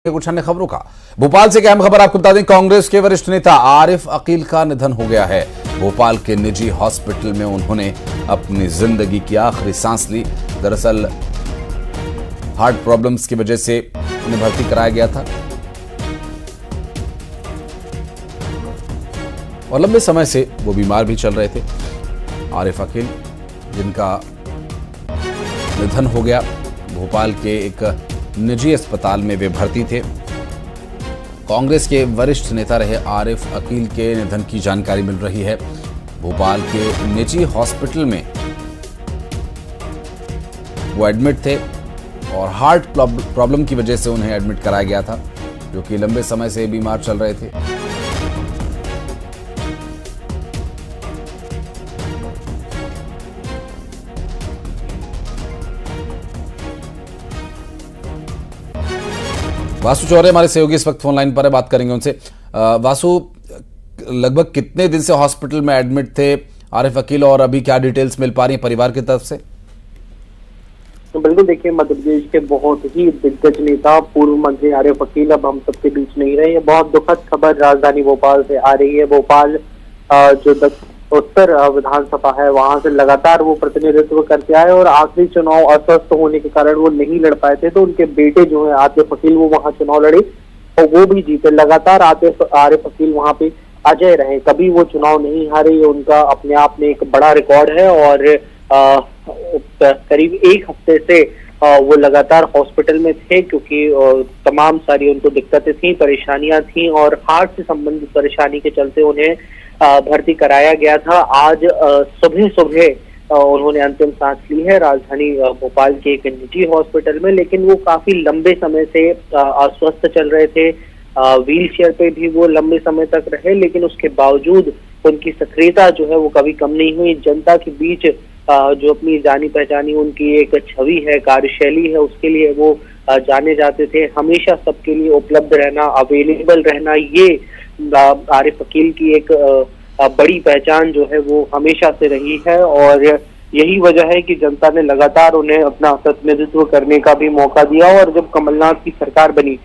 कुछ अन्य खबरों का। भोपाल से एक अहम खबर आपको बता दें, कांग्रेस के वरिष्ठ नेता आरिफ अकील का निधन हो गया है। भोपाल के निजी हॉस्पिटल में उन्होंने अपनी जिंदगी की आखिरी सांस ली। दरअसल हार्ट प्रॉब्लम्स की वजह से उन्हें भर्ती कराया गया था और लंबे समय से वो बीमार भी चल रहे थे। आरिफ अकील जिनका निधन हो गया, भोपाल के एक निजी अस्पताल में वे भर्ती थे। कांग्रेस के वरिष्ठ नेता रहे आरिफ अकील के निधन की जानकारी मिल रही है। भोपाल के निजी हॉस्पिटल में वो एडमिट थे और हार्ट प्रॉब्लम की वजह से उन्हें एडमिट कराया गया था, जो कि लंबे समय से बीमार चल रहे थे। वासु चौरे हमारे सहयोगी इस वक्त फोन लाइन पर है, बात करेंगे उनसे। वासु, लगभग कितने दिन से हॉस्पिटल में एडमिट थे आरिफ अकील और अभी क्या डिटेल्स मिल पा रही है परिवार की तरफ से? तो बिल्कुल देखिए, मध्य प्रदेश के बहुत ही दिग्गज नेता पूर्व मंत्री आरिफ अकील अब हम सबके बीच नहीं रहे। ये बहुत दुखद खबर राजधानी भोपाल से आ रही है। भोपाल जो उत्तर विधानसभा है, वहां से लगातार वो प्रतिनिधित्व करते आए और आखिरी चुनाव अस्वस्थ होने के कारण वो नहीं लड़ पाए थे, तो उनके बेटे जो है आतिफ अकील वो वहां चुनाव लड़े और वो भी जीते। लगातार आरिफ अकील वहां पे अजय रहे, कभी वो चुनाव नहीं हारे। ये उनका अपने आप में एक बड़ा रिकॉर्ड है और करीब एक हफ्ते से वो लगातार हॉस्पिटल में थे, क्योंकि तमाम सारी उनको दिक्कतें थी, परेशानियां थी और हार्ट से संबंधित परेशानी के चलते उन्हें भर्ती कराया गया था। आज सुबह सुबह उन्होंने अंतिम सांस ली है राजधानी भोपाल के एक निजी हॉस्पिटल में, लेकिन वो काफी लंबे समय से अस्वस्थ चल रहे थे। व्हील चेयर पे भी वो लंबे समय तक रहे, लेकिन उसके बावजूद उनकी सक्रियता जो है वो कभी कम नहीं हुई। जनता के बीच जो अपनी जानी पहचानी उनकी एक छवि है, कार्यशैली है, उसके लिए वो जाने जाते थे। हमेशा सबके लिए उपलब्ध रहना, अवेलेबल रहना, ये आरिफ अकील की एक बड़ी पहचान जो है वो हमेशा से रही है और यही वजह है कि जनता ने लगातार उन्हें अपना प्रतिनिधित्व करने का भी मौका दिया। और जब कमलनाथ की सरकार बनी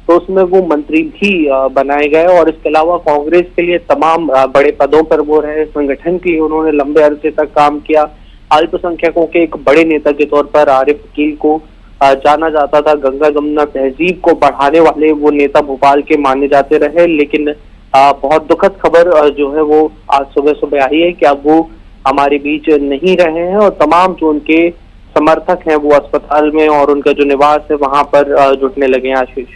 तो उसमें वो मंत्री भी बनाए गए और इसके अलावा कांग्रेस के लिए तमाम बड़े पदों पर वो रहे। संगठन के लिए उन्होंने लंबे अरसे तक काम किया। अल्पसंख्यकों के एक बड़े नेता के तौर पर आरिफ अकील को जाना जाता था। गंगा जमुना तहजीब को बढ़ाने वाले वो नेता भोपाल के माने जाते रहे। लेकिन बहुत दुखद खबर जो है वो आज सुबह सुबह आई है कि अब वो हमारे बीच नहीं रहे हैं और तमाम जो उनके समर्थक हैं वो अस्पताल में और उनका जो निवास है वहां पर जुटने लगे हैं। आशीष,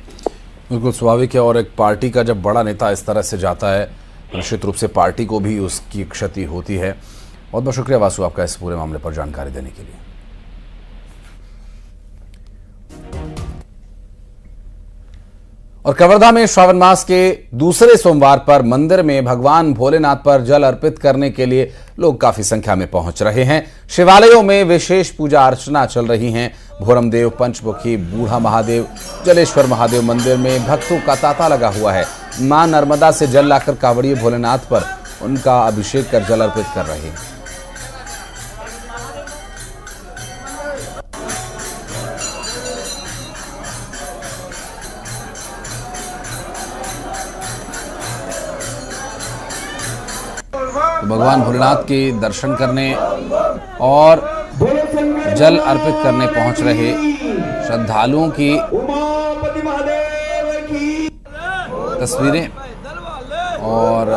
बिल्कुल स्वाभाविक है और एक पार्टी का जब बड़ा नेता इस तरह से जाता है, निश्चित रूप से पार्टी को भी उसकी क्षति होती है। बहुत बहुत शुक्रिया वासु आपका इस पूरे मामले पर जानकारी देने के लिए। और कवर्धा में श्रावण मास के दूसरे सोमवार पर मंदिर में भगवान भोलेनाथ पर जल अर्पित करने के लिए लोग काफी संख्या में पहुंच रहे हैं। शिवालयों में विशेष पूजा अर्चना चल रही हैं। भोरमदेव, पंचमुखी, बूढ़ा महादेव, जलेश्वर महादेव मंदिर में भक्तों का तांता लगा हुआ है। मां नर्मदा से जल लाकर कांवड़िए भोलेनाथ पर उनका अभिषेक कर जल अर्पित कर रहे हैं। तो भगवान भोलेनाथ के दर्शन करने और जल अर्पित करने पहुंच रहे श्रद्धालुओं की तस्वीरें और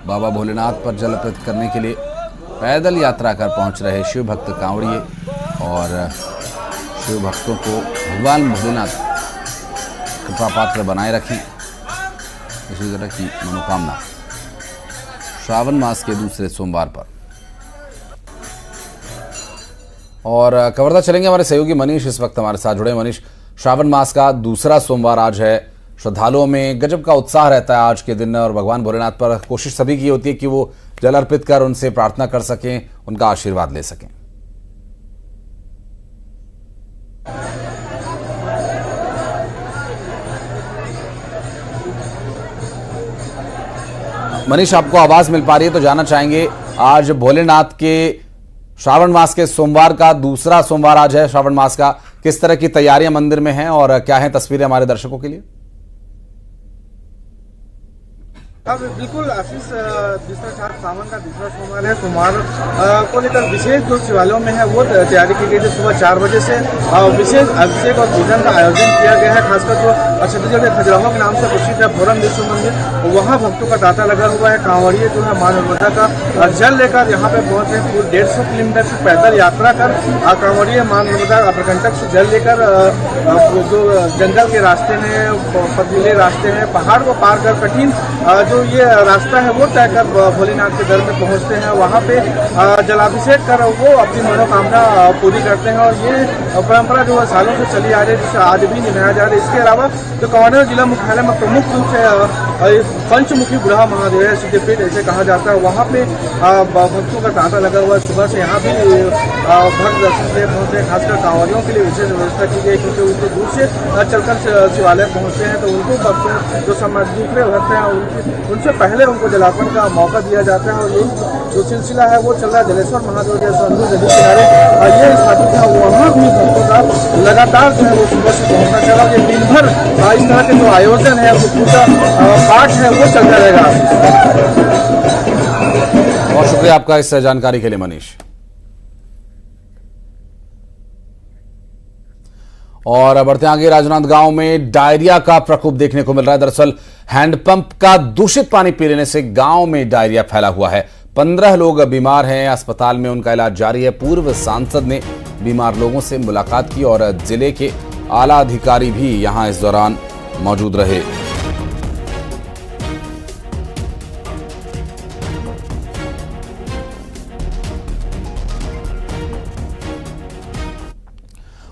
बाबा भोलेनाथ पर जल अर्पित करने के लिए पैदल यात्रा कर पहुंच रहे शिव भक्त कांवड़िए और शिव भक्तों को भगवान भोलेनाथ कृपा पात्र बनाए रखें, इसी तरह की मनोकामना श्रावण मास के दूसरे सोमवार पर। और कवर्धा चलेंगे, हमारे सहयोगी मनीष इस वक्त हमारे साथ जुड़े। मनीष, श्रावण मास का दूसरा सोमवार आज है, श्रद्धालुओं में गजब का उत्साह रहता है आज के दिन और भगवान भोलेनाथ पर कोशिश सभी की होती है कि वो जल अर्पित कर उनसे प्रार्थना कर सकें, उनका आशीर्वाद ले सकें। मनीष, आपको आवाज मिल पा रही है तो जानना चाहेंगे, आज भोलेनाथ के श्रावण मास के सोमवार का दूसरा सोमवार आज है श्रावण मास का, किस तरह की तैयारियां मंदिर में हैं और क्या है तस्वीरें हमारे दर्शकों के लिए? अब बिल्कुल आशीष, जिस तरह आज सावन का दूसरा सोमवार है, सोमवार को लेकर विशेष जो शिवालयों में है वो तैयारी की गई थी। सुबह 4 बजे से विशेष अभिषेक और पूजन का आयोजन किया गया है। खासकर जो छत्तीसगढ़ के खजुराहो के नाम से प्रसिद्ध है फोरम विश्व मंदिर, वहाँ भक्तों का तांता लगा हुआ है। कांवड़िए जो है मां नर्मदा का जल लेकर यहाँ पे पहुंचे। पूरे 150 किलोमीटर की पैदल यात्रा कर कांवड़िए मां नर्मदा अप्रकंटक से जल लेकर जो जंगल के रास्ते हैं, पथरीले रास्ते हैं, पहाड़ को पार कर कठिन जो ये रास्ता है वो तय कर भोलेनाथ के दर में पहुंचते हैं। वहाँ पे जलाभिषेक कर वो अपनी मनोकामना पूरी करते हैं और ये परंपरा जो है सालों से चली आ रही है, जिसे आज भी निभाया जा रहा है। इसके अलावा जो कांवड़िया जिला मुख्यालय में प्रमुख रूप से पंचमुखी बुढ़ा महादेव है, सिद्धपीठ ऐसे कहा जाता है, वहाँ पे भक्तों का तांता लगा हुआ है। सुबह से यहाँ भी भक्त दर्शन के लिए पहुँचे। खासकर कांवड़ियों के लिए विशेष व्यवस्था की गई, क्योंकि उनको दूर से चलकर शिवालय पहुँचते हैं, तो उनको भक्तों जो दूसरे भक्त हैं उनसे पहले उनको जलार्पण का मौका दिया जाता है। और यही जो सिलसिला है वो चल रहा है। जलेश्वर महादेव के संधू नदी किनारे ये स्थापित है, वहाँ भी भक्तों का लगातार जो है वो सुबह से पहुँचना चला। ये दिन भर इस तरह के जो आयोजन है, वो पूजा पाठ है वो चलता रहेगा। बहुत शुक्रिया आपका इस जानकारी के लिए मनीष। और बढ़ते आगे, राजनांदगांव में डायरिया का प्रकोप देखने को मिल रहा है। दरअसल हैंडपंप का दूषित पानी पी लेने से गांव में डायरिया फैला हुआ है। 15 लोग बीमार हैं, अस्पताल में उनका इलाज जारी है। पूर्व सांसद ने बीमार लोगों से मुलाकात की और जिले के आला अधिकारी भी यहां इस दौरान मौजूद रहे।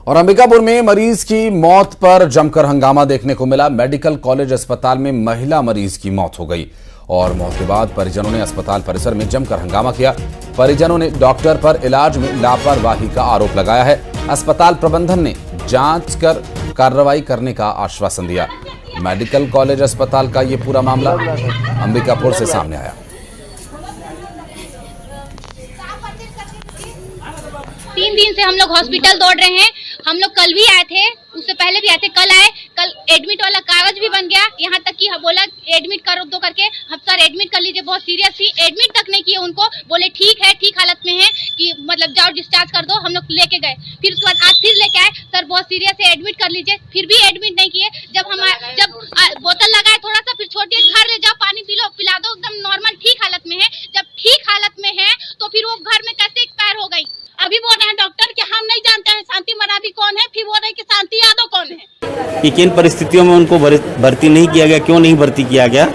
और अंबिकापुर में मरीज की मौत पर जमकर हंगामा देखने को मिला। मेडिकल कॉलेज अस्पताल में महिला मरीज की मौत हो गई और मौत के बाद परिजनों ने अस्पताल परिसर में जमकर हंगामा किया। परिजनों ने डॉक्टर पर इलाज में लापरवाही का आरोप लगाया है। अस्पताल प्रबंधन ने जांच कर कार्रवाई करने का आश्वासन दिया। मेडिकल कॉलेज अस्पताल का यह पूरा मामला अंबिकापुर से सामने आया। 3 दिन से हम लोग हॉस्पिटल दौड़ रहे हैं। हम लोग कल भी आए थे, उससे पहले भी आए थे, कल आए, कल एडमिट वाला कागज भी बन गया। यहाँ तक कि बोला एडमिट करो दो करके, हम सर एडमिट कर लीजिए, बहुत सीरियस थी। एडमिट तक नहीं किए उनको, बोले ठीक है, ठीक हालत में है कि मतलब जाओ डिस्चार्ज कर दो। हम लोग लेके गए, फिर उसके बाद आज फिर लेके आए, सर बहुत सीरियस है एडमिट कर लीजिए, फिर भी एडमिट नहीं किए। जब बोतल लगाए थोड़ा सा, फिर छोड़िए, घर ले जाओ, पानी पिला दो, एकदम नॉर्मल ठीक हालत में है। जब ठीक हालत में है तो फिर वो घर में कैसे एक्सपायर हो गई? अभी बोल रहे हैं डॉक्टर कि हम नहीं जानते हैं शांति मरावी कौन है, फिर बोल रहे हैं कि शांति यादव कौन है। कि किन परिस्थितियों में उनको भर्ती नहीं किया गया, क्यों नहीं भर्ती किया गया,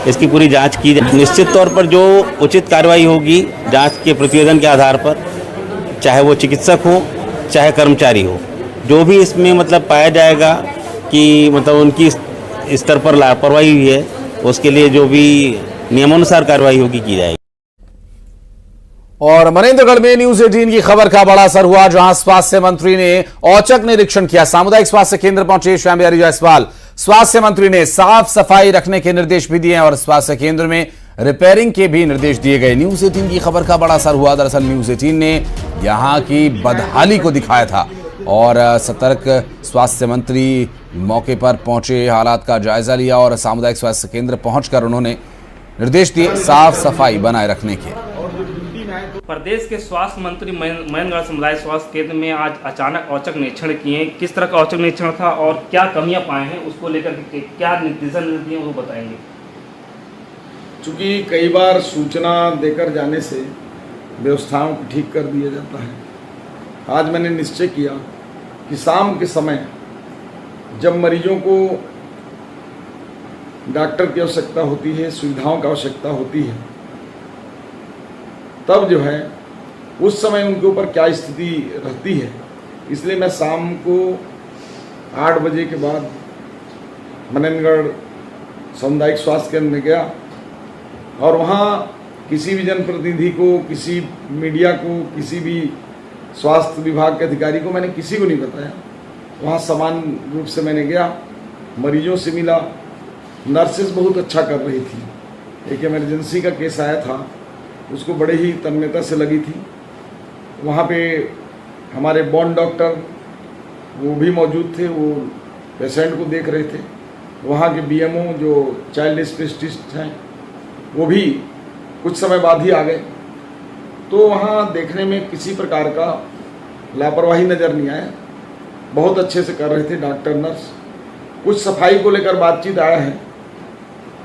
इसकी पूरी जांच की जाए। निश्चित तौर पर जो उचित कार्रवाई होगी जांच के प्रतिवेदन के आधार पर, चाहे वो चिकित्सक हो चाहे कर्मचारी हो, जो भी इसमें मतलब पाया जाएगा कि मतलब उनकी स्तर पर लापरवाही हुई है, उसके लिए जो भी नियमानुसार कार्रवाई होगी की जाएगी। और मनेंद्रगढ़ में न्यूज 18 की खबर का बड़ा असर हुआ, जहां स्वास्थ्य मंत्री ने औचक निरीक्षण किया। सामुदायिक स्वास्थ्य केंद्र पहुंचे श्याम बिहारी जायसवाल। स्वास्थ्य मंत्री ने साफ सफाई रखने के निर्देश भी दिए और स्वास्थ्य केंद्र में रिपेयरिंग के भी निर्देश दिए गए। न्यूज 18 की खबर का बड़ा असर हुआ। दरअसल न्यूज 18 ने यहां की बदहाली को दिखाया था और सतर्क स्वास्थ्य मंत्री मौके पर पहुंचे, हालात का जायजा लिया और सामुदायिक स्वास्थ्य केंद्र पहुंचकर उन्होंने निर्देश दिए साफ सफाई बनाए रखने के। प्रदेश के स्वास्थ्य मंत्री मनेंद्रगढ़ समुदाय स्वास्थ्य केंद्र में आज अचानक औचक निरीक्षण किए। किस तरह का औचक निरीक्षण था और क्या कमियां पाए हैं, उसको लेकर के क्या दिशा निर्देश दिए वो बताएंगे। चूँकि कई बार सूचना देकर जाने से व्यवस्थाओं को ठीक कर दिया जाता है, आज मैंने निश्चय किया कि शाम के समय जब मरीजों को डॉक्टर की आवश्यकता होती है, सुविधाओं की आवश्यकता होती है, तब जो है उस समय उनके ऊपर क्या स्थिति रहती है, इसलिए मैं शाम को 8 बजे के बाद मनेंद्रगढ़ सामुदायिक स्वास्थ्य केंद्र में गया और वहाँ किसी भी जनप्रतिनिधि को, किसी मीडिया को, किसी भी स्वास्थ्य विभाग के अधिकारी को मैंने किसी को नहीं बताया। वहाँ समान रूप से मैंने गया, मरीजों से मिला, नर्सेस बहुत अच्छा कर रही थी। एक इमरजेंसी का केस आया था, उसको बड़े ही तन्मयता से लगी थी। वहाँ पे हमारे बॉन्ड डॉक्टर वो भी मौजूद थे, वो पेशेंट को देख रहे थे। वहाँ के बीएमओ जो चाइल्ड स्पेशलिस्ट हैं वो भी कुछ समय बाद ही आ गए। तो वहाँ देखने में किसी प्रकार का लापरवाही नज़र नहीं आया, बहुत अच्छे से कर रहे थे डॉक्टर नर्स। कुछ सफाई को लेकर बातचीत आया है,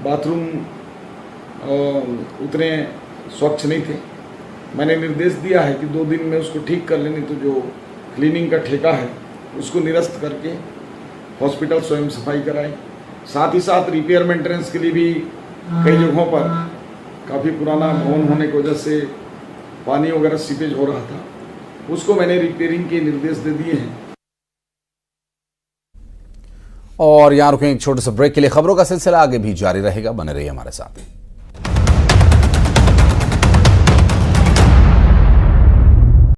बाथरूम उतने स्वच्छ नहीं थे। मैंने निर्देश दिया है कि 2 दिन में उसको ठीक कर लेने, तो जो क्लीनिंग का ठेका है उसको निरस्त करके हॉस्पिटल स्वयं सफाई कराए। साथ ही साथ रिपेयर मेंटेनेंस के लिए भी कई जगहों पर काफ़ी पुराना भवन होने की वजह से पानी वगैरह सीपेज हो रहा था, उसको मैंने रिपेयरिंग के निर्देश दे दिए हैं। और यहाँ रुकें एक छोटे से ब्रेक के लिए। खबरों का सिलसिला आगे भी जारी रहेगा, बने रहिए हमारे साथ।